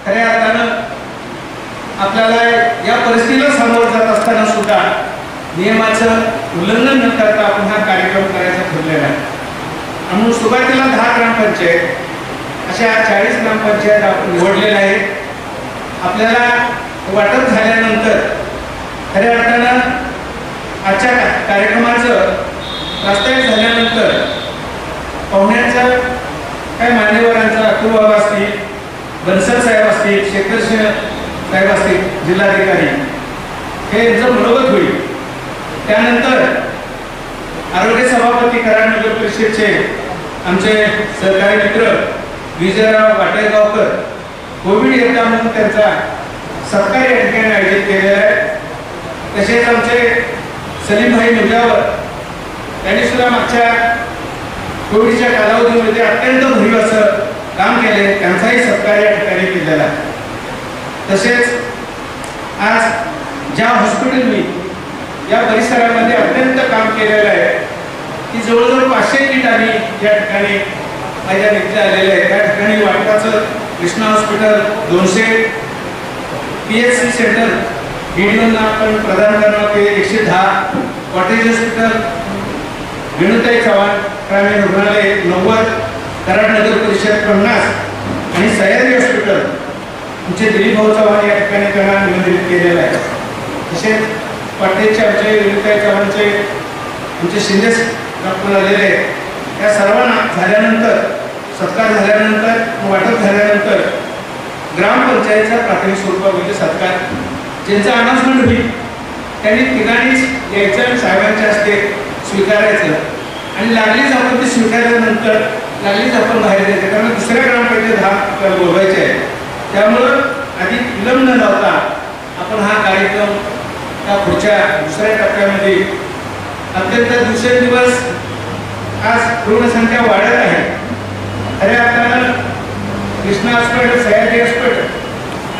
खऱ्या अर्थानं आपल्याला या परिस्थितीला सामोरं जात असताना सुद्धा नियमाचं उल्लंघन न करता आपण हा कार्यक्रम करायचा ठरलेला आहे. म्हणून सुरुवातीला 10 ग्रामपंचायत अशा 40 ग्रामपंचायत आपण निवडलेल्या आहेत. आपल्याला वाटप झाल्यानंतर खऱ्या अर्थानं आजच्या कार्यक्रमाचं प्रास्ताविक झाल्यानंतर पाहुण्यांचं काय मान्यवरांचा अतुल बाबा असतील, बनसर साहेब असतील, शेखर साहेब असतील, जिल्हाधिकारी हे यांचं मनोगत होईल. त्यानंतर आरोग्य सभापती कराड नगर परिषदचे आमचे सहकारी मित्र विजयराव वाटेगावकर कोविड योद्धा म्हणून त्यांचा सत्कार या ठिकाणी आयोजित केलेला आहे. तसेच आमचे सलीमभाई मुजावर त्यांनी सुद्धा मागच्या कोविडच्या कालावधीमध्ये अत्यंत भरीव असं काम केले, त्यांचाही सत्कार या ठिकाणी केलेला आहे. तसेच आज ज्या हॉस्पिटलनी या परिसरामध्ये अत्यंत काम केलेलं आहे की जवळजवळ 500 किट आम्ही या ठिकाणी माझ्या निघले आलेले आहे. त्या ठिकाणी वाटपाचं कृष्णा हॉस्पिटल 200 PHC सेंटर बीडीओंना आपण प्रदान करणार ते 110, कॉटेज हॉस्पिटल विनुताई चव्हाण ग्रामीण रुग्णालय 90, कराड नगर परिषद 50 आणि सह्याद्री हॉस्पिटल आमचे दिलीप भाऊ चव्हाण या ठिकाणी त्यांना निमंत्रित केलेलं आहे. तसेच पाटेचे आमचे विनुताई चव्हाणचे आमचे शिंदे डॉक्टर आलेले आहेत. या सर्वांना झाल्यानंतर सत्कार झाल्यानंतर वाटप झाल्यानंतर ग्रामपंचायतचा प्राथमिक स्वरूपामध्ये सत्कार ज्यांचा अनाउन्समेंट होईल त्यांनी ठिकाणीच यायचं, साहेबांच्या हस्ते स्वीकारायचं आणि लागलीच आपण ते स्वीकारल्यानंतर लागलीच आपण बाहेर जायचं, कारण दुसऱ्या ग्रामपंचायत आपल्याला बोलवायचे आहे. त्यामुळं आधी विलंब न लावता आपण हा कार्यक्रम त्या पुढच्या दुसऱ्या टप्प्यामध्ये अत्यंत दिवसेंदिवस आज रुग्णसंख्या वाढत आहे. खऱ्या अर्थानं कृष्णा हॉस्पिटल, सह्याद्री हॉस्पिटल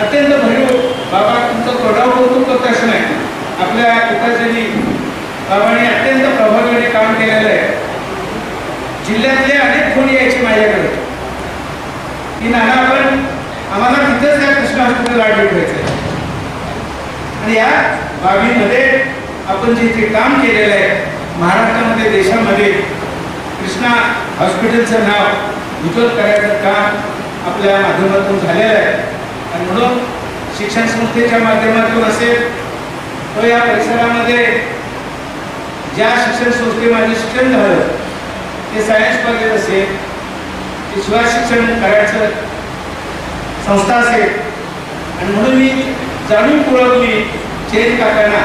अत्यंत भरीव बाबा तुमचं तोंडावर कौतुक करत असं नाही, आपल्या पिताजींनी बाबांनी अत्यंत प्रभावीपणे काम केलेलं आहे. जिल्ह्यातले अनेक फोन यायचे माझ्याकडे की नाना आपण आम्हाला तिथंच या कृष्णा हॉस्पिटल ॲडमिट व्हायचं आणि या बाबीमध्ये आपण जे काम केलेलं आहे महाराष्ट्रामध्ये, देशामध्ये कृष्णा हॉस्पिटलचं नाव उज्ज्वल करायचं काम आपल्या माध्यमातून झालेलं आहे. आणि म्हणून शिक्षण संस्थेच्या माध्यमातून असेल तो या परिसरामध्ये ज्या शिक्षण संस्थेमध्ये शिक्षण झालं ते सायन्स कॉलेज असेल, ते शिवाय शिक्षण करायचं संस्था असेल. आणि म्हणून मी जाणून पुरवली चेन काकांना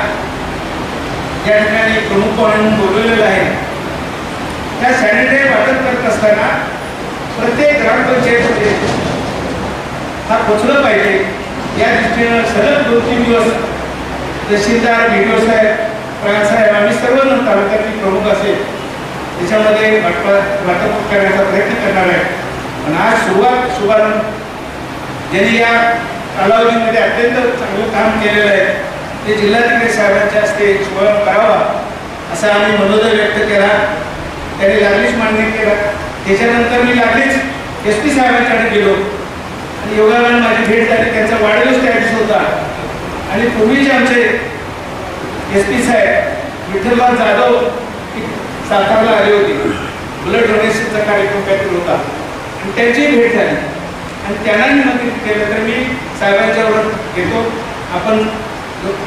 या ठिकाणी प्रमुख पाहुणे म्हणून बोलवलेलं आहे. त्या सॅनिटरी वाटप करत असताना प्रत्येक ग्रामपंचायतीमध्ये हा पोचलं पाहिजे या दृष्टीनं सलग 2-3 दिवस तहसीलदार, BDO साहेब, प्रकाश साहेब आम्ही सर्व तालुक्यातील प्रमुख असेल त्याच्यामध्ये वाटप करण्याचा प्रयत्न करणार आहे. आणि आज शुभारंभ ज्यांनी या कालावधीमध्ये अत्यंत चांगलं काम केलेलं आहे ते जिल्हाधिकारी साहेबांच्या हस्ते शुभारंभ करावा असा आम्ही मनोदय व्यक्त केला. त्यांनी लागलीच मान्य केला. त्याच्यानंतर मी लागलीच SP साहेबांकडे गेलो आणि योगायोगाने माझी भेट झाली. त्यांचा वाढदिवस त्या दिवशी होता आणि पूर्वीचे आमचे SP साहेब विठ्ठलराव जाधव सातारला आले होते. ब्लड डोनेशनचा कार्यक्रम काहीतरी होता आणि त्यांची भेट झाली आणि त्यांना निमंत्रित केलं तर मी साहेबांच्यावर घेतो. आपण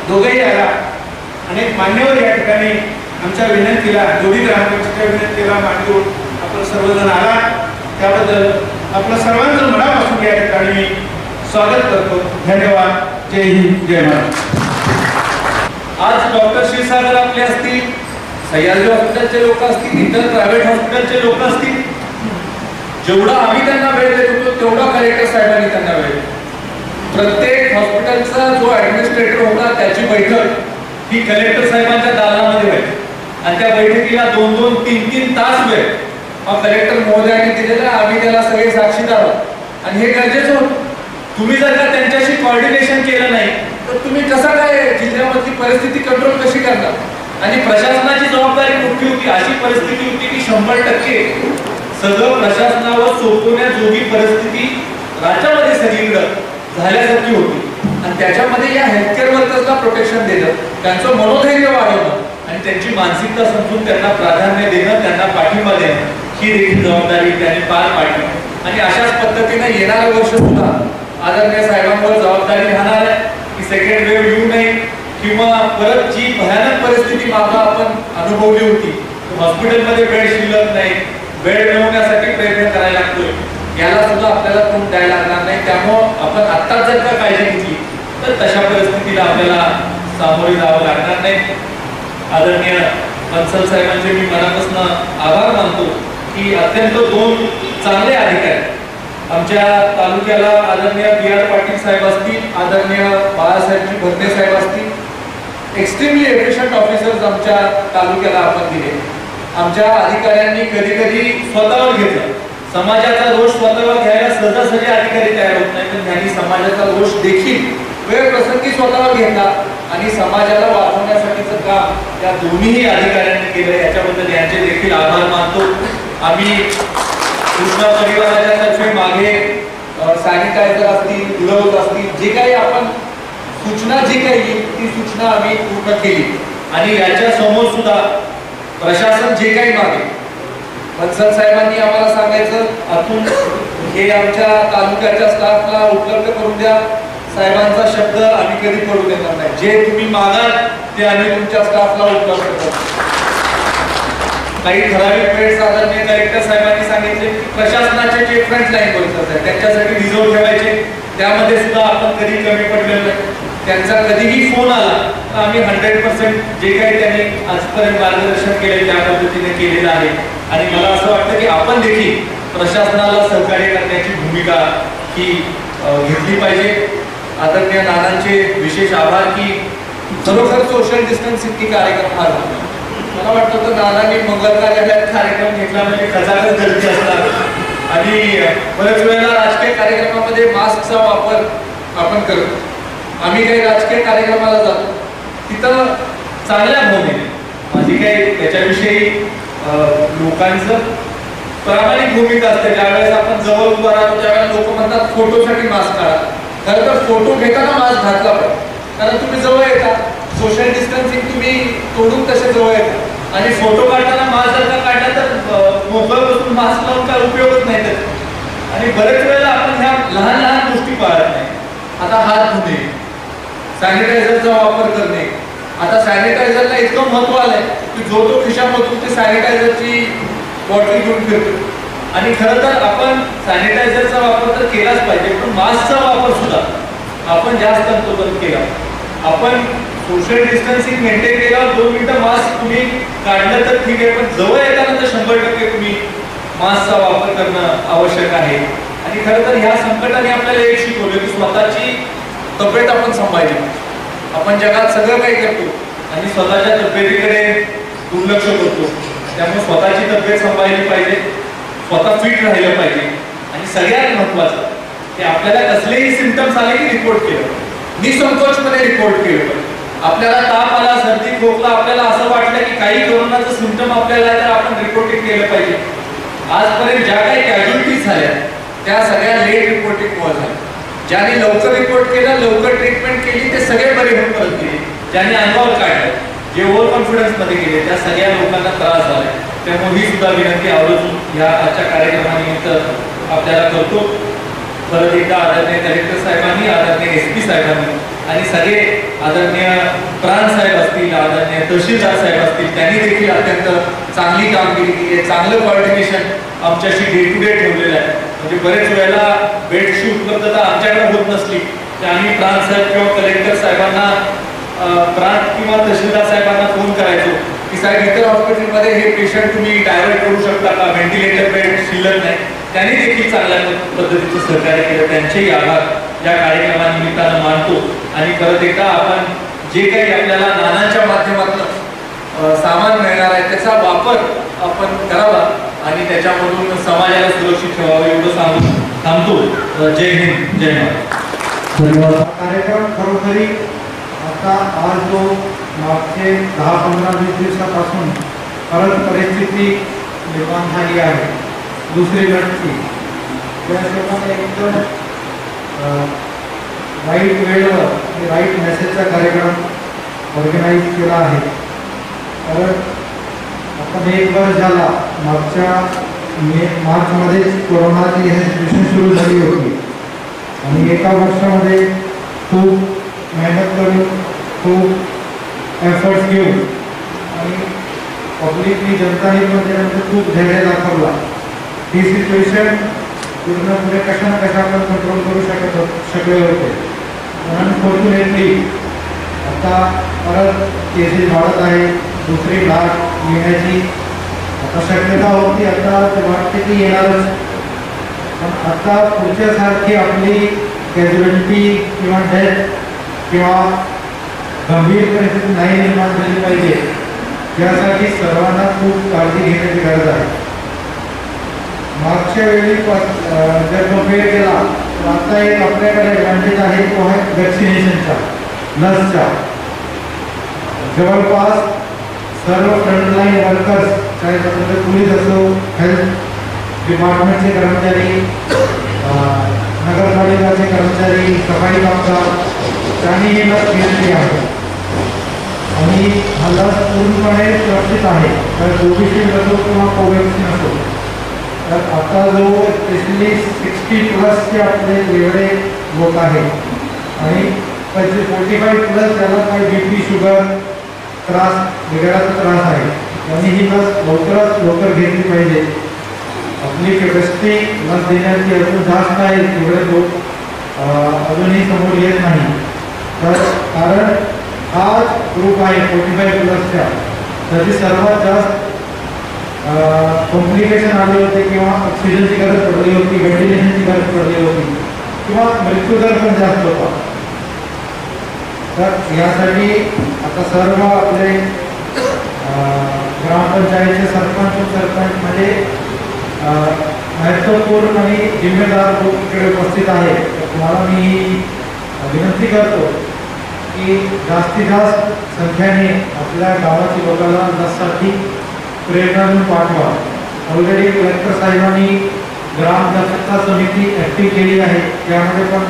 दोघेही आला. अनेक मान्यवर या ठिकाणी आमच्या विनंतीला, दोन्ही ग्रामपंचायतीच्या विनंतीला मान देऊन आपण सर्वजण आला. त्याबद्दल आपलं सर्वांचं मनापासून या ठिकाणी मी स्वागत करतो. धन्यवाद. जय हिंद, जय महाराष्ट्र. आज डॉक्टर क्षीरसागर आपले असतील, सह्याद्री हॉस्पिटलचे लोक असतील, इतर प्रायव्हेट हॉस्पिटलचे लोक असतील, जेवढा आम्ही त्यांना वेळ देत होतो तेवढा कलेक्टर साहेबांनी त्यांना वेळ. प्रत्येक हॉस्पिटलचा जो ऍडमिनिस्ट्रेटर होता त्याची बैठक ही कलेक्टर साहेबांच्या दालनामध्ये व्हायची आणि त्या बैठकीला 2-2, 3-3 तास वेळ हा कलेक्टर महोदयांनी दिलेला. आम्ही त्याला सगळे साक्षीदार आहोत आणि हे गरजेचं होतं. तुम्ही जर का त्यांच्याशी कोऑर्डिनेशन केलं नाही तर तुम्ही कसं काय जिल्ह्यामधली परिस्थिती कंट्रोल कशी करणार. आणि प्रशासनाची जबाबदारी मोठी होती. अशी परिस्थिती होती की 100% सगळं प्रशासनावर सोपवण्याजोगी परिस्थिती राज्यामध्ये सगळीकडं झाल्यासारखी होती. आणि त्याच्यामध्ये या हेल्थकेअर वर्कर्सला प्रोटेक्शन देणं, त्यांचं मनोधैर्य वाढवणं आणि त्यांची मानसिकता समजून त्यांना प्राधान्य देणं, त्यांना पाठिंबा देणं, ही देखील जबाबदारी त्यांनी पार पाडली. आणि अशाच पद्धतीने येणारं वर्ष सुद्धा आदरणीय साहेबांवर जबाबदारी राहणार आहे की सेकंड वेव्ह येऊ नये किंवा परत जी भयानक परिस्थिती मागं आपण अनुभवली होती, हॉस्पिटलमध्ये बेड शिल्लक नाही, बेड मिळवण्यासाठी प्रयत्न करायला लागतोय, याला सुद्धा आपल्याला तोंड द्यायला लागणार नाही. त्यामुळं आपण आत्ताच जर का काळजी घेतली तर तशा परिस्थितीला आपल्याला सामोरे जावं लागणार नाही. आदरणीय बन्सल साहेबांचे मी मनापासून आभार मानतो की अत्यंत दोन चांगले अधिकारी आमच्या तालुक्याला, आदरणीय B.R. पाटील साहेब असतील, आदरणीय बाळासाहेबजी भरणे साहेब असतील, एक्स्ट्रीमली एफिशियंट ऑफिसर्स आमच्या तालुक्याला आपण दिले. आमच्या अधिकाऱ्यांनी कधी कधी स्वतःवर घेतलं. समाजाचा रोष स्वतःवर घ्यायला सहजासहजी अधिकारी तयार होत नाही, पण त्यांनी समाजाचा रोष देखील वेळ प्रसंगी स्वतःवर घेतला आणि समाजाला वाचवण्यासाठीचं काम या दोन्ही अधिकाऱ्यांनी केलं. याच्याबद्दल यांचे देखील आभार मानतो. आम्ही कृष्णा परिवाराच्या तर्फे मागे सॅनिटायझर असतील, ग्लोव्ज असतील, जे काही आपण सूचना जी काही येईल ती सूचना आम्ही पूर्ण केली. आणि याच्या समोर सुद्धा प्रशासन जे काही मागे, बन्सल साहेबांनी आम्हाला सांगायचं आतून हे आमच्या तालुक्याच्या स्टाफला उपलब्ध करून द्या. साहेबांचा शब्द आम्ही कधी पडू देणार नाही. जे तुम्ही मागाल ते आम्ही तुमच्या स्टाफला उपलब्ध करू. काही ठराविक वेळेस आदरणीय कलेक्टर साहेबांनी सांगितले की प्रशासनाचे जे फ्रंटलाईन वर्कर्स आहेत त्यांच्यासाठी रिझर्व्ह ठेवायचे. त्यामध्ये सुद्धा आपण कधी कमी पडलेलो नाही. त्यांचा कधीही फोन आला तर आम्ही 100% जे काही त्यांनी आजपर्यंत मार्गदर्शन केले त्या पद्धतीने केलेलं आहे. आणि मला असं वाटतं की आपण देखील प्रशासनाला सहकार्य करण्याची भूमिका ही घेतली पाहिजे. आदरणीय नानांचे विशेष आभार की खरोखर सोशल डिस्टन्सिंग कार्यक्रम हा झाला. मला वाटतं तर नानांनी मंगलकार्यालयात कार्यक्रम घेतला म्हणजे खचाखच गर्दी असतात आणि बऱ्याच वेळेला राजकीय कार्यक्रमामध्ये मास्कचा वापर आपण करतो. आम्ही काही राजकीय कार्यक्रमाला जातो तिथं चांगल्या भावनेने माझी काही त्याच्याविषयी लोकांचं प्रामाणिक भूमिका असते. ज्यावेळेस आपण जवळ उभा राहतो त्यावेळेस लोक म्हणतात फोटोसाठी मास्क काढा. खरं तर फोटो घेताना मास्क घातला पाहिजे, कारण तुम्ही जवळ येता, सोशल डिस्टन्सिंग तुम्ही तोडून तसे जवळ येता आणि फोटो काढताना मास्क जर का काढला तर मोबाईल बसून मास्क लावून काय उपयोगच नाही त्याचा. आणि बरेच वेळेला आपण ह्या लहान लहान गोष्टी पाळत नाही. आता हात धुणे, सॅनिटायझरचा वापर करणे. आता सॅनिटायझरला इतकं महत्व आलंय की जो तो खिशामधून ते सॅनिटायझरची बॉटल घेऊन फिरतो. आणि खरं तर आपण सॅनिटायझरचा वापर तर केलाच पाहिजे, पण मास्कचा वापर सुद्धा आपण जास्त तंतोतंत केला. आपण सोशल डिस्टन्सिंग मेंटेन केल्यावर 2 मिनिटं मास्क तुम्ही काढलं तर ठीक आहे, पण जवळ येताना तर 100% तुम्ही मास्कचा वापर करणं आवश्यक आहे. आणि खरं तर ह्या संकटाने आपल्याला एक शिकवलं की स्वतःची तब्येत आपण सांभाळली. आपण जगात सगळं काही करतो आणि स्वतःच्या तब्येतीकडे दुर्लक्ष करतो. त्यामुळे स्वतःची तब्येत सांभाळली पाहिजे, स्वतः फिट राहिलं पाहिजे. आणि सगळ्यात महत्त्वाचं की आपल्याला कसलेही सिम्पटम्स आले की रिपोर्ट केलं, निसंकोचपणे रिपोर्ट केलं. आपल्याला ताप आला, सर्दी खोकला, आपल्याला असं वाटलं की काही कोरोनाचं सिम्पटम आपल्याला तर आपण रिपोर्टिंग केलं पाहिजे. आजपर्यंत ज्या काही कॅज्युअलिटीज झाल्या त्या सगळ्या लेट रिपोर्टिंग झाल्या. ज्यांनी लवकर रिपोर्ट केलं, लवकर ट्रीटमेंट केली, ते सगळे बरे होऊन परत गेले. ज्यांनी अंगावर काढलं, जे ओव्हर कॉन्फिडन्स मध्ये गेले, त्या सगळ्या लोकांना त्रास झाला. त्यामुळे ही सुद्धा विनंती आवर्जून ह्या आजच्या कार्यक्रमानिमित्त आपल्याला करतो. परत एकदा आदरणीय कलेक्टर साहेबांनी, आदरणीय SP साहेबांनी आणि सगळे आदरणीय प्राण साहेब असतील, आदरणीय तहसीलदार साहेब असतील, त्यांनी देखील अत्यंत चांगली कामगिरी केली आहे. चांगलं कोऑर्डिनेशन आमच्याशी डे टू डे ठेवलेलं आहे. म्हणजे बरेच वेळेला बेडची उपलब्धता आमच्याकडे होत नसली तर आम्ही प्राण साहेब किंवा कलेक्टर साहेबांना, प्राण किंवा तहसीलदार साहेबांना फोन करायचो की साहेब इतर हॉस्पिटलमध्ये हे पेशंट तुम्ही डायव्हर्ट करू शकता का, व्हेंटिलेटर बेड शिल्लक नाही. त्यांनी देखील चांगल्या पद्धतीचं सहकार्य केलं. त्यांचेही आभार या कार्यक्रमानिमित्तानं मानतो. आणि परत एकदा आपण जे काही आपल्याला नानांच्या माध्यमातून सामान मिळणार आहे त्याचा वापर आपण करावा आणि त्याच्यामधून समाजाला सुरक्षित ठेवावं एवढं सांगून थांबतो. जय हिंद, जय महाराष्ट्र. धन्यवाद. कार्यक्रम खरोखरी आता आज जो मागचे 10-15-20 दिवसापासून परत परिस्थिती निर्माण झाली आहे दुसरी घटची, त्या हिशोबाने एकदम राईट वेळेवर आणि राईट मेसेजचा कार्यक्रम ऑर्गनाईज केला आहे. कारण आपण 1 वर्ष झाला, मागच्या मार्चमध्येच कोरोनाची हे सिच्युएशन सुरू झाली होती आणि एका वर्षामध्ये खूप मेहनत करून खूप एफर्ट्स घेऊन आणि पब्लिकनी जनताने पण त्याच्यामध्ये खूप धैर्य दाखवला. ही सिच्युएशन पूर्णपणे कशा ना कशा आपण कंट्रोल करू शकले होते. अनफॉर्च्युनेटली आता परत केसेस वाढत आहे. दुसरी लाट येण्याची आता शक्यता होती, आता ते वाटते की येणारच. पण आता पुढच्यासारखी आपली कॅज्युअलिटी किंवा डेथ किंवा गंभीर परिस्थिती नाही निर्माण झाली पाहिजे, यासाठी सर्वांना खूप काळजी घेण्याची गरज आहे. मागच्या वेळी जर कंपेअर केला तर आता एक आपल्याकडे ॲडव्हान्टेज आहे, तो आहे वॅक्सिनेशनचा, लसचा. जवळपास सर्व फ्रंटलाईन वर्कर्स, चाहे पोलीस असो, हेल्थ डिपार्टमेंटचे कर्मचारी, नगरपालिकाचे कर्मचारी, सफाई कामगार, त्यांनी ही लस घेतली आहे आणि हा लस पूर्णपणे सुरक्षित आहे. तर कोविशिल्ड असो किंवा कोवॅक्सिन असो. तर आता जो स्पेशली 60+ आपले एवढे लोक आहेत आणि 45+ त्याला काही BP, शुगर त्रास वगैरेचा त्रास आहे, त्यांनी ही लस लवकरात लवकर घेतली पाहिजे. आपली कॅपॅसिटी लस देण्याची अजून जास्त आहे, एवढे लोक अजूनही समोर येत नाही. तर कारण हा ग्रुप आहे 45+च्या, त्याची सर्वात जास्त कॉम्प्लिकेशन आले होते किंवा ऑक्सिजनची गरज पडली होती, व्हेंटिलेशनची गरज पडली होती किंवा मृत्यूदर पण जास्त होता. तर यासाठी आता सर्व आपले ग्रामपंचायतचे सरपंच म्हणजे महत्त्वपूर्ण आणि जिम्मेदार लोक इकडे उपस्थित आहे. तर तुम्हाला मी विनंती करतो की जास्तीत जास्त संख्येने आपल्या गावातील लोकांना लससाठी प्रेरणा देऊन पाठवा. ऑलरेडी कलेक्टर साहेबांनी ग्राम दक्षता समिती ॲक्टिव्ह केली आहे, त्यामध्ये पण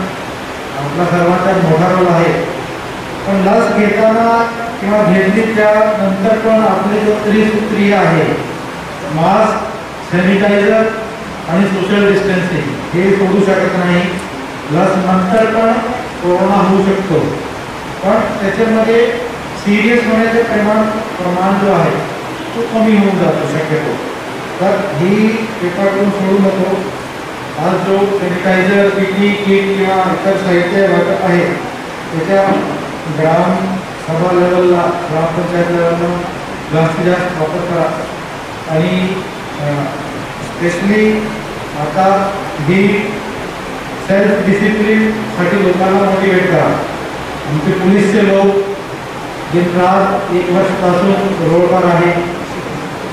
आपला सर्वांचा मोठा रोल आहे. पण लस घेताना किंवा घेतली त्यानंतर पण आपले जो त्रिसूत्री आहे, मास्क, सॅनिटायझर आणि सोशल डिस्टन्सिंग, हे सोडू शकत नाही. लस नंतर पण कोरोना होऊ शकतो, पण त्याच्यामध्ये सिरियस होण्याचे प्रमाण जो आहे तो कमी होऊन जातो शक्यतो. तर ही पेपरकडून सोडू नको. आज जो सॅनिटायझर, PP किट किंवा इतर साहित्य वाटप आहे त्याच्या ग्राम सभा लेवलला, ग्रामपंचायत लेवलला जास्तीत जास्त वापर करा. आणि स्पेशली आता ही सेल्फ डिसिप्लिनसाठी लोकांना मोटिवेट करा. आमचे पोलीसचे लोक दिन रात 1 वर्षापासून रोडवर आहे.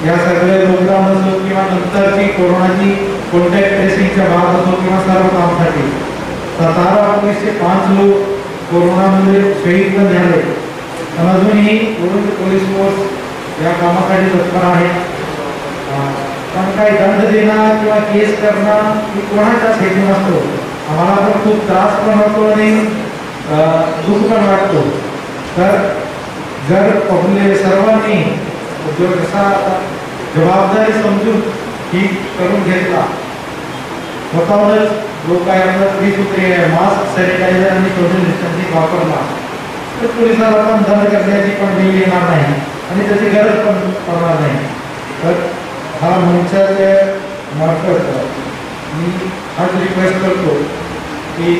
या सगळे लॉकडाऊन असो किंवा नंतरची कोरोनाची कॉन्टॅक्ट ट्रेसिंगच्या भाग असो किंवा सर्व कामासाठी 17 पोलीसचे 5 लोक कोरोनामध्ये शहीद पण झाले. पण अजूनही पोलीस फोर्स या कामासाठी तत्पर आहे. पण काही दंड देणं किंवा केस करणं ही कोणाचाच हेतू नसतो. आम्हाला पण खूप त्रास पण होतो आणि दुःख पण वाटतो. तर जर आपले सर्वांनी जो कसा जबाबदारी समजून ही करून घेतला, स्वतःवरच लोक आहे आपलं त्रिसूत्री आहे, मास्क, सॅनिटायझर आणि सोशल डिस्टन्सिंग वापरला, तर पोलिसाला पण दंड करण्याची पण वेळ येणार नाही आणि त्याची गरज पण पडणार नाही. तर हा मंचाच्या मार्फत मी हाच रिक्वेस्ट करतो की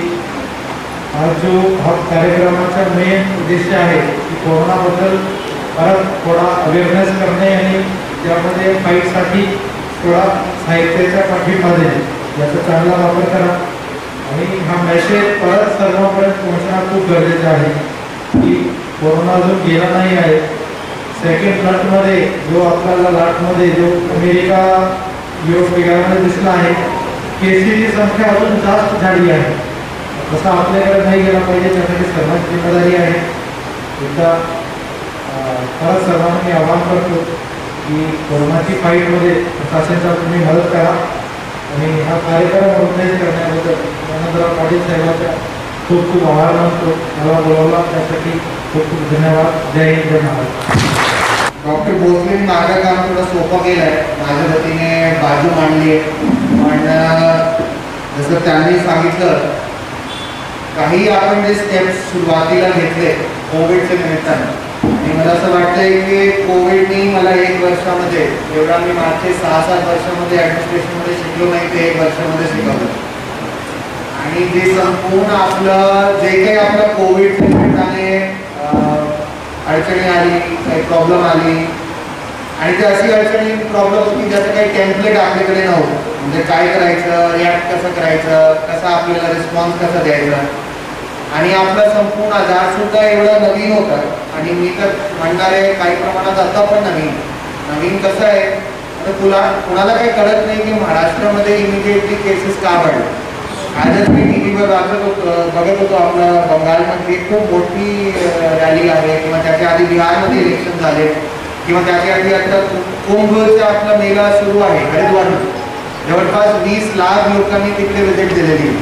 आज जो हा कार्यक्रमाचा मेन उद्देश आहे की कोरोनाबद्दल परत थोडा अवेअरनेस करणे आणि त्यामध्ये फाईटसाठी थोडा साहित्याच्या पाठिंबा देणे, याचा चांगला वापर करा. आणि हा मेसेज परत सर्वांपर्यंत पोहोचणं खूप गरजेचं आहे की कोरोना अजून गेला नाही आहे. सेकंड लाटमध्ये जो आपल्याला लाटमध्ये जो अमेरिका, युरोप वगैरे दिसला आहे, केसेसची संख्या अजून जास्त झाली आहे. तसं आपल्याकडे नाही गेला पाहिजे, त्यासाठी सर्वांची जिम्मेदारी आहे. एकदा परत सर्वांना मी आवाहन करतो की कोरोनाची फाईटमध्ये प्रशासनाचा तुम्ही मदत करा आणि हा कार्यक्रम ऑर्गनाईज करण्याबद्दल ज्ञानराव पाटील साहेबांच्या खूप खूप आभार मानतो. मला बोलावला त्यासाठी खूप खूप धन्यवाद. जय हिंद, जय महाराष्ट्र. डॉक्टर भोसलेंनी माझं काम थोडं सोपं केलं आहे. माझ्या वतीने बाजू मांडली आहे. पण जसं त्यांनी सांगितलं, काही आपण जे स्टेप्स सुरुवातीला घेतले कोविडच्या निमित्तानं, आणि मला असं वाटतंय की कोविडनी मला 1 वर्षामध्ये, जेवढा मी मागचे 6-7 वर्षामध्ये ॲडमिनिस्ट्रेशनमध्ये शिकलो नाही ते 1 वर्षामध्ये शिकवलं. आणि जे संपूर्ण आपलं जे काही आपलं कोविडच्या निमित्ताने अडचणी आली, काही प्रॉब्लेम आली, आणि ते अशी अडचणी प्रॉब्लेम होती ज्याचं काही टेम्पलेट आपल्याकडे नव्हतं. म्हणजे काय करायचं, रिॲक्ट कसं करायचं, कसा आपल्याला रिस्पॉन्स कसा द्यायचा, आणि आपला संपूर्ण आजारसुद्धा एवढा नवीन होता. आणि मी तर म्हणणार आहे काही प्रमाणात आता पण नवीन कसं आहे, तर कुणाला काही कळत नाही की महाराष्ट्रामध्ये इमिडिएटली केसेस का वाढले. आजच मी टी व्हीवर बघत होतो, आपलं बंगालमध्ये खूप मोठी रॅली आहे, किंवा त्याच्या आधी बिहारमध्ये इलेक्शन झाले, किंवा त्याच्या आधी आता कुंभचा आपला मेळा सुरू आहे हरिद्वारमध्ये. जवळपास 20 लाख लोकांनी तिकडे व्हिजिट दिलेली.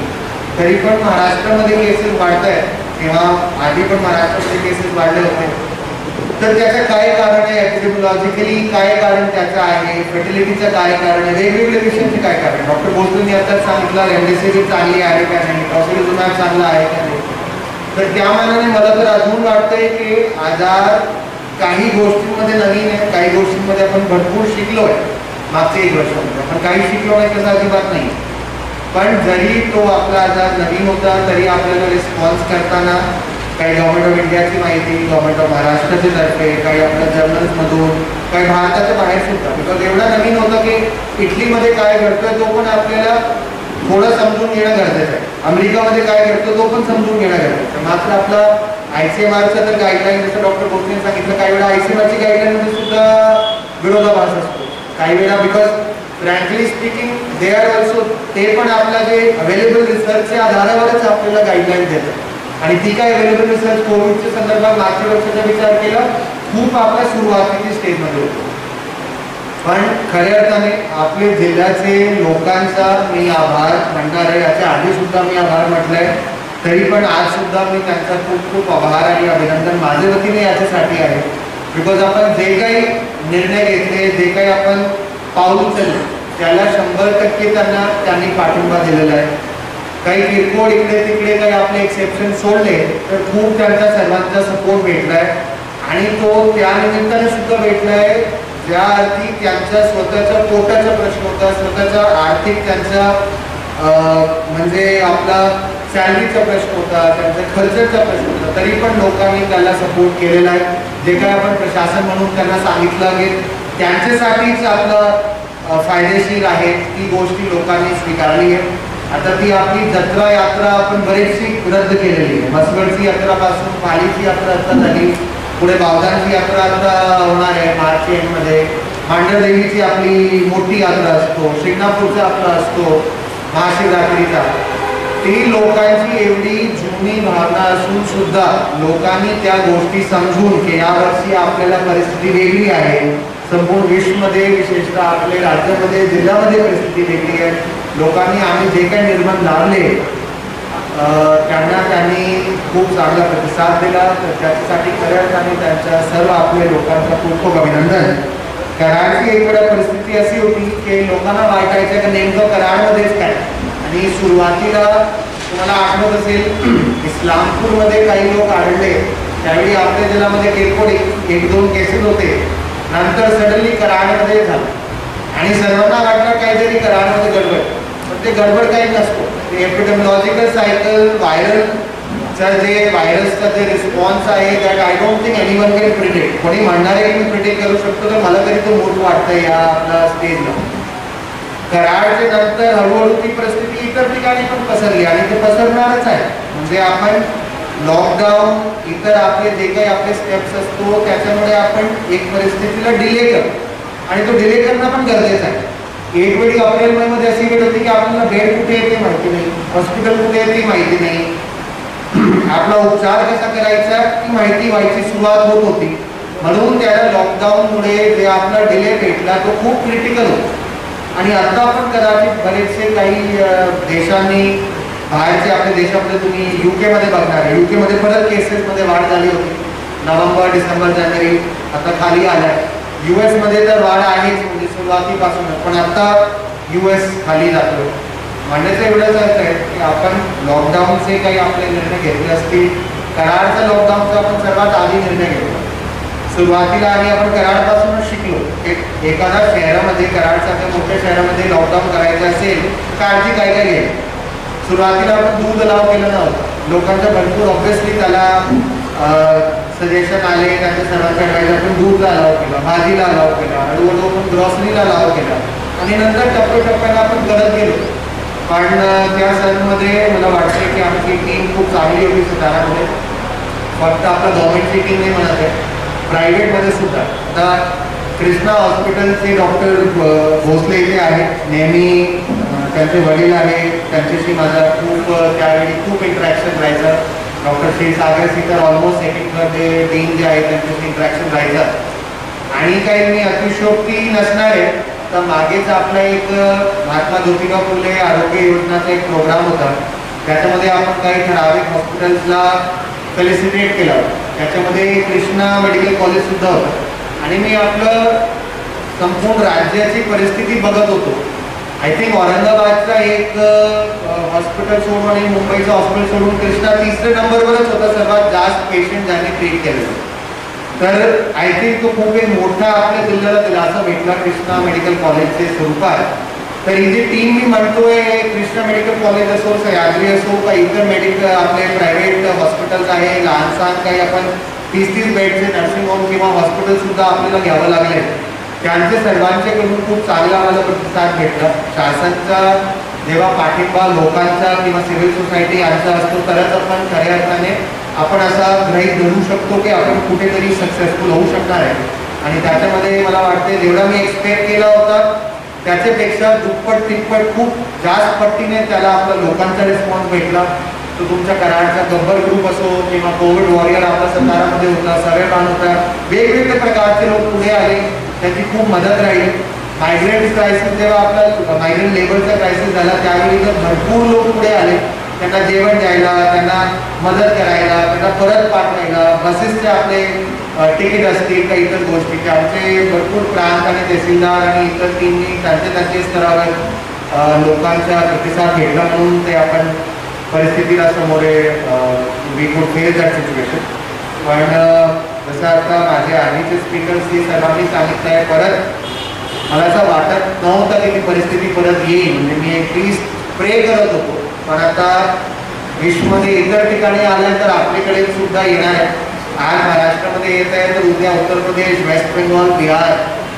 तरी पण महाराष्ट्रामध्ये केसेस वाढत आहेत, किंवा आधी पण महाराष्ट्रामध्ये केसेस वाढले होते. तर त्याचं काय कारण आहे, एपिडेमिओलॉजिकली काय कारण त्याचं आहे, फर्टिलिटीचं काय कारण आहे, वेगवेगळ्या विषयांचे काय कारण. डॉक्टर भोसलेंनी आता सांगितलं रेमडेसिवीर चांगली आहे का नाही, टॉसिलिझुमॅब चांगला आहे का नाही. तर त्या मानाने मला तर अजून वाटतंय की आजार काही गोष्टींमध्ये नवीन आहे, काही गोष्टींमध्ये आपण भरपूर शिकलो आहे मागच्या 1 वर्षामध्ये. आपण काही शिकलो नाही तसं अजिबात नाही. पण जरी तो आपला आजार नवीन होता तरी आपल्याला रिस्पॉन्स करताना काही गव्हर्नमेंट ऑफ इंडियाची माहिती, गव्हर्नमेंट ऑफ महाराष्ट्राच्या तर्फे, काही आपल्या जर्नल्समधून, काही भारताच्या बाहेर सुद्धा, बिकॉज एवढा नवीन होतं की इटलीमध्ये काय घडतोय तो पण आपल्याला थोडं समजून घेणं गरजेचं आहे. अमेरिकामध्ये काय घडतो तो पण समजून घेणं गरजेचं आहे. मात्र आपला ICMRचं तर गाईडलाईन, जसं डॉक्टर भोसलेंनी सांगितलं, काही वेळा ICMRची गाईडलाईनमध्ये सुद्धा विरोधाभास असतो काही वेळा. Because frankly speaking they are also, ते पण आपल्या जे अवेलेबल रिसर्चच्या आधारावरच आपल्याला गाईडलाईन देतात. आणि ती काय अवेलेबल रिसर्च कोविडच्या संदर्भात मागच्या वर्षाचा विचार केला खूप आपल्या सुरुवातीच्या स्टेजमध्ये होतो. पण खऱ्या अर्थाने आपले जिल्ह्याचे लोकांचा मी आभार मानणार आहे. याच्या आधी सुद्धा मी आभार म्हटलंय, तरी पण आज सुद्धा मी त्यांचा खूप खूप आभार आणि अभिनंदन माझ्या वतीने याच्यासाठी आहे. बिकॉज आपण जे काही निर्णय घेतले, जे काही आपण पाऊल उचलले, त्याला 100% त्यांनी पाठिंबा दिलेला आहे. काही किरकोळ इकडे तिकडे काही आपले एक्सेप्शन सोडले तर खूप त्यांचा सर्वांचा सपोर्ट भेटलाय. आणि तो त्या निमित्ताने सुद्धा भेटलाय ज्या अर्थी त्यांच्या स्वतःच्या पोटाचा प्रश्न होता, स्वतःचा आर्थिक त्यांचा म्हणजे आपला सॅलरीचा प्रश्न होता, त्यांचा खर्चाचा प्रश्न होता, तरी पण लोकांनी त्याला सपोर्ट केलेला आहे. जे काय आपण प्रशासन म्हणून त्यांना सांगितलं की त्यांच्यासाठीच आपलं फायदेशीर आहे, ती गोष्टी लोकांनी स्वीकारली आहे. आता ती आपली जत्रा यात्रा आपण बरीचशी रद्द केलेली आहे. मसगडची यात्रापासून पालीची यात्रा आता झाली, पुढे बावधानची यात्रा आता होणार आहे मार्च एंडमध्ये. मांढरदेवीची आपली मोठी यात्रा असतो, शिंगणापूरचा आपला असतो महाशिवरात्रीचा. ती लोकांची एवढी जुनी भावना असून सुद्धा लोकांनी त्या गोष्टी समजून की यावर्षी आपल्याला परिस्थिती वेगळी आहे, संपूर्ण विश्वमध्ये विशेषतः आपल्या राज्यामध्ये जिल्ह्यामध्ये परिस्थिती वेगळी आहे. लोकांनी आम्ही जे काही निर्बंध लावले त्यांनी खूप चांगला प्रतिसाद दिला. तर त्याच्यासाठी खऱ्या अर्थाने त्यांच्या सर्व आपल्या लोकांचा खूप खूप अभिनंदन. कराडची एक वेळा परिस्थिती अशी होती की लोकांना वाटायचं की नेमकं कराडमध्येच काय. आणि सुरुवातीला तुम्हाला आठवत असेल इस्लामपूरमध्ये काही लोक आढळले, त्यावेळी आपल्या जिल्ह्यामध्ये किरकोळ 1-2 केसेस होते. नंतर सडनली कराडमध्ये झालं आणि सर्वांना वाटलं काहीतरी कराडमध्ये गडबड, पण ते गडबड काही नसतो. ते एपिडेमिओलॉजिकल सायकल व्हायरलचा जे व्हायरसचा जे रिस्पॉन्स आहे that I don't think anyone can predict. कोणी म्हणणार आहे की मी प्रिडिक्ट करू शकतो, तर मला तरी तो मूर्ख वाटतं या आपल्या स्टेजला. कराडच्या नंतर हळूहळू ती परिस्थिती इतर ठिकाणी पण पसरली आणि ते पसरणारच आहे. म्हणजे आपण लॉकडाऊन इतर आपले जे काही आपले स्टेप्स असतो त्याच्यामुळे आपण एक परिस्थितीला डिले करतो आणि तो डिले करणं पण गरजेचं आहे. एक वेळी एप्रिल मे मध्ये अशी वेळ होती की आपल्याला बेड कुठे येते माहिती नाही, हॉस्पिटल कुठे येते माहिती नाही, आपला उपचार कसा करायचा ती माहिती व्हायची सुरुवात होत होती. म्हणून त्याला लॉकडाऊनमुळे जे आपला डिले भेटला तो खूप क्रिटिकल होता. आणि आता आपण कदाचित बरेचसे काही देशांनी बाहेरचे आपल्या देशामध्ये तुम्ही UK मध्ये बघणार आहे, UK मध्ये परत केसेसमध्ये वाढ झाली होती. नोव्हेंबर, डिसेंबर, जानेवारी आता खाली आलाय. US मध्ये तर वाढ आहेच म्हणजे सुरुवातीपासून, पण आता US खाली जातो. म्हणण्याचं एवढंच अर्थ आहे की आपण लॉकडाऊनचे काही आपले निर्णय घेतले असतील. कराडचा लॉकडाऊनचा आपण सर्वात आधी निर्णय घेतला. सुरुवातीला आधी आपण कराडपासूनच शिकलो. एखाद्या शहरामध्ये, कराडसारख्या मोठ्या शहरामध्ये लॉकडाऊन करायचं असेल काळजी काय काय घ्यायची. सुरुवातीला आपण दूध अलाव केलं नव्हतं. लोकांचं भरपूर ऑब्व्हियसली त्याला सजेशन आले, त्यांच्या सर्वांच्या ॲडवाईज आपण दूधला अलाव केला, भाजीला अलाव केला, हळूहळू आपण ग्रॉसरीला अलाव केला आणि नंतर टप्प्याटप्प्यानं आपण करत गेलो. पण त्या सणमध्ये मला वाटतं की आमची टीम खूप चांगली होती सातारामध्ये. फक्त आपलं गव्हर्नमेंटची टीम नाही म्हणत आहे, प्रायव्हेटमध्ये सुद्धा. आता कृष्णा हॉस्पिटलचे डॉक्टर भोसले इथे आहेत, नेहमी त्यांचे वडील आहेत, त्यांच्याशी माझा त्यावेळी खूप इंटरॅक्शन राहायचं. डॉक्टर क्षीरसागरशी तर ऑलमोस्ट सेकंड टीम जे आहे त्यांच्याशी इंटरॅक्शन राहायचं. आणि काही मी अतिशयोक्ती नसणार आहे तर मागेच आपला एक महात्मा ज्योतिबा फुले आरोग्य योजनाचा एक प्रोग्राम होता. त्याच्यामध्ये आपण काही ठराविक हॉस्पिटल्सला फेलिसिटेट केलं. त्याच्यामध्ये कृष्णा मेडिकल कॉलेज सुद्धा होतं आणि मी आपलं संपूर्ण राज्याची परिस्थिती बघत होतो. आय थिंक औरंगाबादचा एक हॉस्पिटल सोडून आणि मुंबईचं हॉस्पिटल सोडून कृष्णा 3ऱ्या नंबरवरच होता सर्वात जास्त पेशंट ज्यांनी ट्रीट केलेलं. तर आय थिंक तो खूप एक मोठा आपल्या जिल्ह्याला दिलासा भेटला कृष्णा मेडिकल कॉलेजचे स्वरूपात. तर ही जी टीम मी म्हणतोय, कृष्णा मेडिकल कॉलेज असो, सह्याद्री असो, का इतर मेडिकल आपले प्रायव्हेट हॉस्पिटल्स आहे, लहान सहान काही आपण 30-30 बेडचे नर्सिंग होम किंवा हॉस्पिटल सुद्धा आपल्याला घ्यावं लागले. त्यांचे सर्वांच्याकडून खूप चांगला आम्हाला प्रतिसाद भेटला. शासनाचा जेव्हा पाठिंबा लोकांचा किंवा सिव्हिल सोसायटी यांचा असतो तरच आपण खऱ्या अर्थाने आपण असा गृहीत धरू शकतो की आपण कुठेतरी सक्सेसफुल होऊ शकणार आहे. आणि त्याच्यामध्ये मला वाटते जेवढा मी एक्सपेक्ट केला होता त्याच्यापेक्षा दुप्पट तिप्पट खूप जास्त पट्टीने त्याला आपला लोकांचा रिस्पॉन्स भेटला. तो तुमच्या कराडचा गब्बर ग्रुप असो किंवा कोविड वॉरियर आपला सातारामध्ये होता, सर्वेबान होता, वेगवेगळे प्रकारचे लोक पुढे आले, त्यांची खूप मदत राहिली. मायग्रेंट क्रायसिस जेव्हा आपला मायग्रेंट लेबरचा क्रायसिस झाला त्यावेळी तर भरपूर लोक पुढे आले. त्यांना जेवण द्यायला, त्यांना मदत करायला, त्यांना परत पाठवायला, बसेसचे आपले तिकीट असतील काही इतर गोष्टी. आमचे भरपूर प्रांत आणि तहसीलदार आणि इतर टीमनी त्यांच्या स्तरावर लोकांचा प्रतिसाद भेटला म्हणून ते आपण परिस्थितीला समोरे वी कुड फेस दॅट सिच्युएशन. पण जसं आता माझे आधीचे स्पीकर्सनी सर्वांनी सांगितलं आहे, परत मला असं वाटत नव्हतं की ती परिस्थिती परत येईल. म्हणजे मी ॲटलिस्ट प्रे करत होतो. पण आता विश्वमध्ये इतर ठिकाणी आलं तर आपल्याकडे सुद्धा येणार आहे. आज महाराष्ट्रामध्ये येत आहे तर उद्या उत्तर प्रदेश, वेस्ट बेंगॉल, बिहार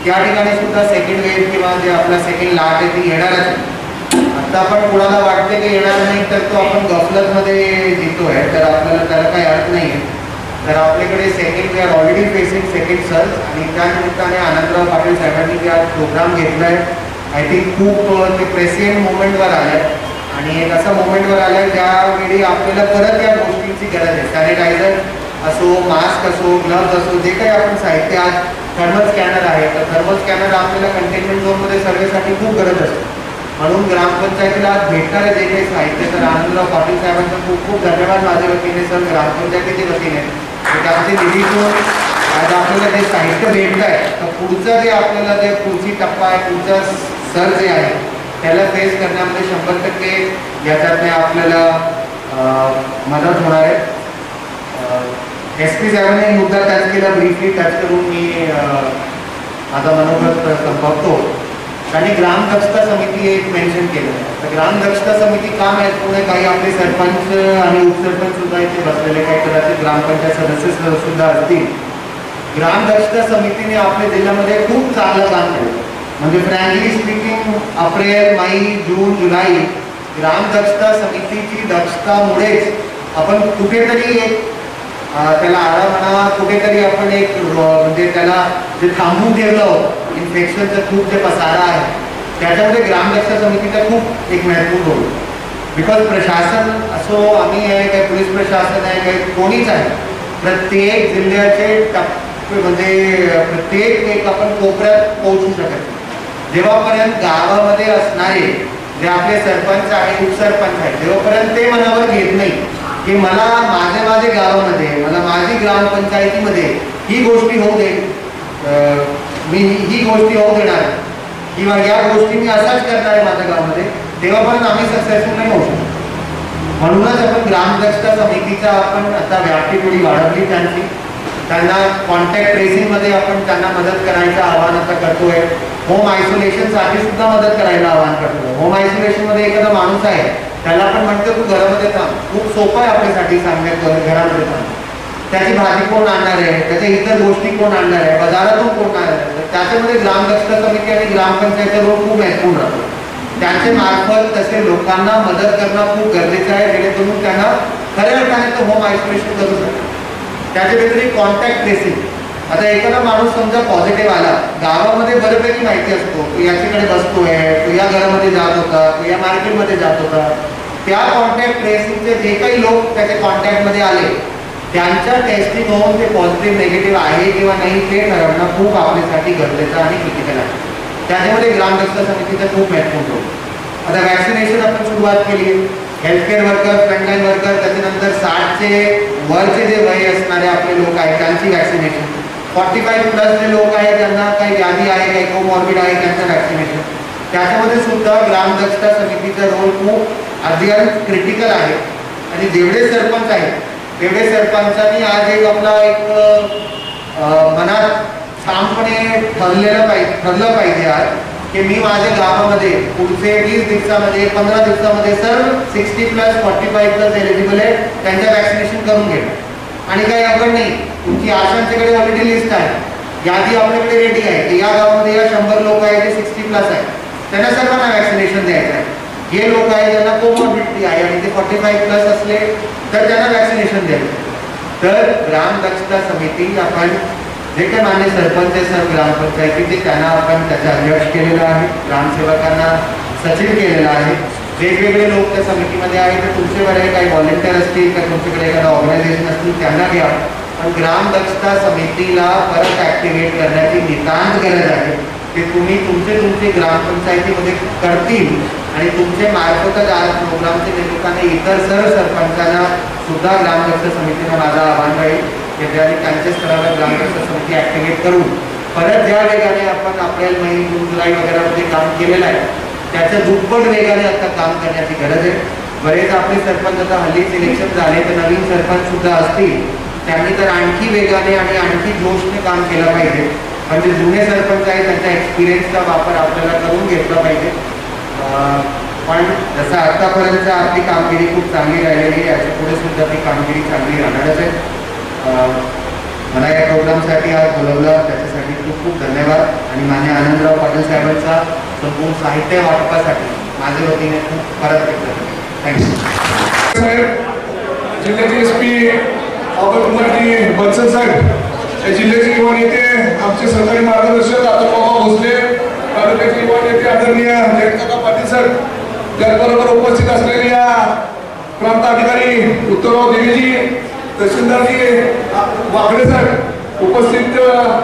त्या ठिकाणी सुद्धा सेकंड वेव्ह किंवा जे आपला सेकंड लाट आहे ती येणारच आहे. आता आपण कुणाला वाटते की येणार नाही तर तो आपण गफलतमध्ये जितोय, तर आपल्याला त्याला काही अर्थ नाही आहे. तर आपल्याकडे second we are already facing second surge आणि त्या निमित्ताने आनंदराव पाटील साहेबांनी जे आज प्रोग्राम घेतला आहे आय थिंक खूप ते प्रेसिडेंट मुवमेंटवर आलं आहे. आणि एक असा मोमेंटवर आला आहे ज्यावेळी आपल्याला परत या गोष्टींची गरज आहे. सॅनिटायझर असो, मास्क असो, ग्लव्ज असो, जे काही आपण साहित्य, आज थर्मल स्कॅनर आहे तर थर्मल स्कॅनर आपल्याला कंटेनमेंट झोनमध्ये सर्वेसाठी खूप गरज असते. म्हणून ग्रामपंचायतीला आज भेटणारे जे काही साहित्य, तर आनंदराव पाटील साहेबांचा खूप खूप धन्यवाद माझ्या वतीने, सर ग्रामपंचायतीच्या वतीने. त्यांचे निधीतून आज आपल्याला जे साहित्य भेटत आहे तर पुढचं जे आपल्याला जे पुढची टप्पा आहे, पुढचा सर जे आहे त्याला फेस करण्यामध्ये 100% याच्यातने आपल्याला मदत होणार आहे. SP साहेबांनी मुद्दा टच केला, ब्रीफली टच करून मी माझा मनोगत संपवतो. आणि ग्राम दक्षता समिती एक मेन्शन केलं. तर ग्राम दक्षता समिती का महत्त्वपूर्ण आहे, काही आपले सरपंच आणि उपसरपंच सुद्धा इथे बसलेले, काही कदाचित ग्रामपंचायत सदस्य सुद्धा असतील. ग्राम दक्षता समितीने आपल्या जिल्ह्यामध्ये खूप चांगलं काम केलं. म्हणजे फ्रँकली स्पीकिंग अप्रिल, मई, जून, जुलै ग्राम दक्षता समितीची दक्षतामुळेच आपण कुठेतरी एक त्याला आळा म्हणा, कुठेतरी आपण एक म्हणजे त्याला जे थांबवून ठेवलं होतं इन्फेक्शनचं खूप जे पसारा आहे त्याच्यामध्ये ग्राम दक्षता समितीचा खूप एक महत्त्वपूर्ण रोल. बिकॉज प्रशासन असो, आम्ही आहे, काही पोलीस प्रशासन आहे, काही कोणीच आहे, प्रत्येक जिल्ह्याचे टप्पे म्हणजे प्रत्येक एक आपण कोपऱ्यात पोहोचू शकत. जेव्हापर्यंत गावामध्ये असणारे जे आपले सरपंच आहे, उपसरपंच आहे, जोपर्यंत ते मनावर घेत नाही की मला माझ्या गावामध्ये, मला माझी ग्रामपंचायतीमध्ये ही गोष्टी होऊ दे, मी ही गोष्टी होऊ देणार किंवा या गोष्टी मी असाच करणार आहे माझ्या गावामध्ये, तेव्हापर्यंत आम्ही सक्सेसफुल नाही होऊ शकतो. म्हणूनच आपण ग्रामदक्षता समितीचा आपण आता व्याप्ती थोडी वाढवली त्यांना कॉन्टॅक्ट ट्रेसिंगमध्ये आपण त्यांना मदत करायचं आवाहन आता करतोय. होम आयसोलेशनसाठी सुद्धा मदत करायला आवाहन करतोय. होम आयसोलेशनमध्ये एखादा माणूस आहे त्याला आपण म्हणतो तू घरामध्ये थांब, खूप सोपं आहे आपल्यासाठी सांगण्यात घरामध्ये थांब. त्याची भाजी कोण आणणार आहे, त्याच्या इतर गोष्टी कोण आणणार आहे, बाजारातून कोण आणणार आहे, त्याच्यामध्ये ग्रामदक्षता समिती आणि ग्रामपंचायतचा रोल खूप महत्त्वपूर्ण राहतो. त्यांच्या मार्फत तसे लोकांना मदत करणं खूप गरजेचं आहे, जेणेकरून त्यांना खऱ्या अर्थाने तो होम आयसोलेशन करू शकतो. त्याच्या व्यतिरिक्त कॉन्टॅक्ट ट्रेसिंग. आता एखादा माणूस समजा पॉझिटिव्ह आला, गावामध्ये बऱ्यापैकी माहिती असतो, तो याच्याकडे बसतोय, तो या घरामध्ये जात होता, तो या मार्केटमध्ये जात होता. त्या कॉन्टॅक्ट ट्रेसिंगचे जे काही लोक त्याच्या कॉन्टॅक्टमध्ये आले त्यांच्या टेस्टिंग होऊन ते पॉझिटिव्ह निगेटिव्ह आहे किंवा नाही ते ठरवणं खूप आपल्यासाठी गरजेचं आणि क्रिटिकल आहे. त्याच्यामध्ये ग्रामदक्षता समितीचा खूप महत्त्वपूर्ण रोल. आता वॅक्सिनेशन आपण सुरुवात केली आहे. हेल्थकेअर वर्कर, फ्रंटलाईन वर्कर, त्याच्यानंतर 60चे वरचे जे वय असणारे आपले लोक आहेत त्यांची वॅक्सिनेशन, 45+ जे लोक आहेत ज्यांना काही व्याधी आहे, काही कोमॉर्बिड आहे त्यांचं वॅक्सिनेशन. त्याच्यामध्ये सुद्धा ग्रामदक्षता समितीचा रोल खूप अत्यंत क्रिटिकल आहे. आणि जेवढे सरपंच आहेत तेवढे सरपंचांनी आज एक मनात ठामपणे ठरलं पाहिजे आज की मी माझ्या गावामध्ये पुढचे 20 दिवसामध्ये 15 दिवसामध्ये सर्व 60+, 45+ एलिजिबल आहे त्यांच्या वॅक्सिनेशन करून घेणं. आणि काही अवघड नाही, तुमची आशांच्याकडे ऑलरेडी लिस्ट आहे, यादी आपल्याकडे रेडी आहे की या गावामध्ये या 100 लोक आहेत जे 60+ आहेत, त्यांना सर्वांना वॅक्सिनेशन द्यायचं आहे. हे लोक आहेत ज्यांना कोमॉर्बिडिटी आहे आणि ते 45+ असले तर त्यांना वॅक्सिनेशन द्यायचं. तर ग्रामदक्षता समिती आपण जे काही मान्य सरपंच आहे सर्व ग्रामपंचायतीचे त्यांना आपण त्याचा अध्यक्ष केलेला आहे, ग्रामसेवकांना सचिव केलेला आहे. वेगवेगळे लोक त्या समितीमध्ये आहेत, तर तुमच्याकडे काही व्हॉलेंटियर असतील तर तुमच्याकडे एखादा ऑर्गनायझेशन असतील त्यांना घ्या. पण ग्रामदक्षता समितीला परत ऍक्टिव्हेट करण्याची नितांत गरज आहे की तुम्ही तुमचे ग्रामपंचायतीमध्ये करतील आणि तुमचे मार्फतच आज प्रोग्रामच्या निमित्ताने इतर सर्व सरपंचांना सुद्धा ग्रामदक्षता समितीला माझं आव्हान राहील की त्यांच्या स्तरावर ग्रामदक्षता समिती ऍक्टिव्हेट करून परत ज्या वेगाने आपण एप्रिल, मे, जून, जुलै वगैरेमध्ये काम केलेलं आहे त्याच्या दुप्पट वेगाने आता काम करण्याची गरज आहे. बरेच आपले सरपंच आता हल्ली सिलेक्शन झाले तर नवीन सरपंच सुद्धा असतील, त्यांनी तर आणखी वेगाने आणि आणखी जोशने काम केलं पाहिजे. म्हणजे जुने सरपंच आहेत त्यांच्या एक्सपिरियन्सचा वापर आपल्याला करून घेतला पाहिजे. पण जसं आतापर्यंत आपली कामगिरी खूप चांगली राहिलेली आहे, याच्या पुढे सुद्धा ती कामगिरी चांगली राहणारच आहे. मला या प्रोग्रामसाठी आज बोलवलं त्याच्यासाठी खूप खूप धन्यवाद. आणि मान्य आनंदराव पाटील साहेबांचा संपूर्ण साहित्य वाटपासाठी माझ्या वतीने खूप परत व्यक्त थँक्यू. साहेब, जिल्ह्याचे SP अभयकुमारजी बन्सल साहेब, या जिल्ह्याचे युवा नेते, आमचे सरकारी मार्गदर्शक आतोबाबा भोसले, तालुक्याचे युवा नेते आदरणीय जयंतकाका पाटील साहेब, त्याचबरोबर उपस्थित असलेल्या प्रांत अधिकारी उत्तरराव देवीजी, तहसीलदारजी वाकडे साहेब, उपस्थित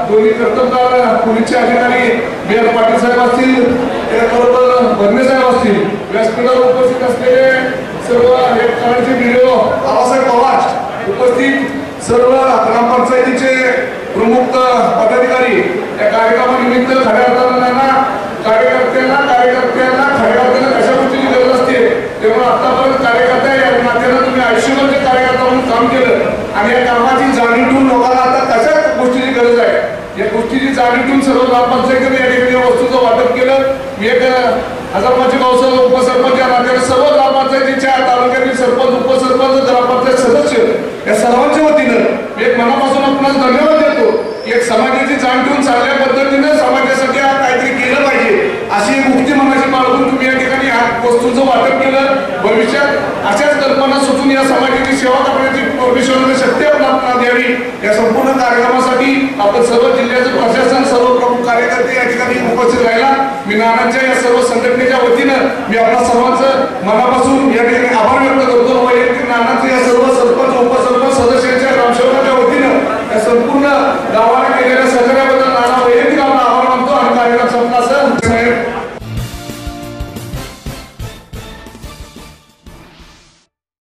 दोन्ही कर्तबगार पोलीसचे अधिकारी BR पाटील साहेब असतील, त्याचबरोबर भरणे साहेब असतील, व्यासपीठावर उपस्थित असलेले सर्व हेडकारांचे BDO आबासाहेब पवार, उपस्थित सर्व ग्रामपंचायतीचे प्रमुख पदाधिकारी, या कार्यक्रमानिमित्त खऱ्या अर्थानं कार्यकर्त्यांना खऱ्या अर्थानं कशा गोष्टीची गरज असते तेव्हा आतापर्यंत कार्यकर्ता या नात्यानं तुम्ही आयुष्यभर जे कार्यकर्ता म्हणून काम केलं आणि या कामाची जाणीव ठेवून लोकांना आता कशा गोष्टीची गरज आहे या गोष्टीची जाणीव ठेवून सर्व ग्रामपंचायतीने या ठिकाणी वस्तूचं वाटप केलं. मी एक हजारपाची गावचा उपसरपंच या नात्याने सर्व ग्रामपंचायतीच्या तालुक्यातील सरपंच, उपसरपंच, ग्रामपंचायत सदस्य या सर्वांच्या वतीनं एक मनापासून आपणास धन्यवाद देतो. एक समाजाची जाण ठेवून चांगल्या पद्धतीनं समाजासाठी काहीतरी केलं पाहिजे अशी एक मुक्ती मनाची बाळगून तुम्ही या ठिकाणी ह्या वस्तूंचं वाटप केलं. भविष्यात अशाच कल्पना सुचून या समाजाची सेवा करण्याची परमेश्वराने शक्ती आपल्याला द्यावी. या संपूर्ण कार्यक्रमासाठी आपण सर्व जिल्ह्याचं प्रशासन, सर्व प्रमुख कार्यकर्ते या ठिकाणी उपस्थित राहिला. मी नानांच्या या सर्व संघटनेच्या वतीनं मी आपल्या सर्वांचं मनापासून या ठिकाणी आभार व्यक्त करतो.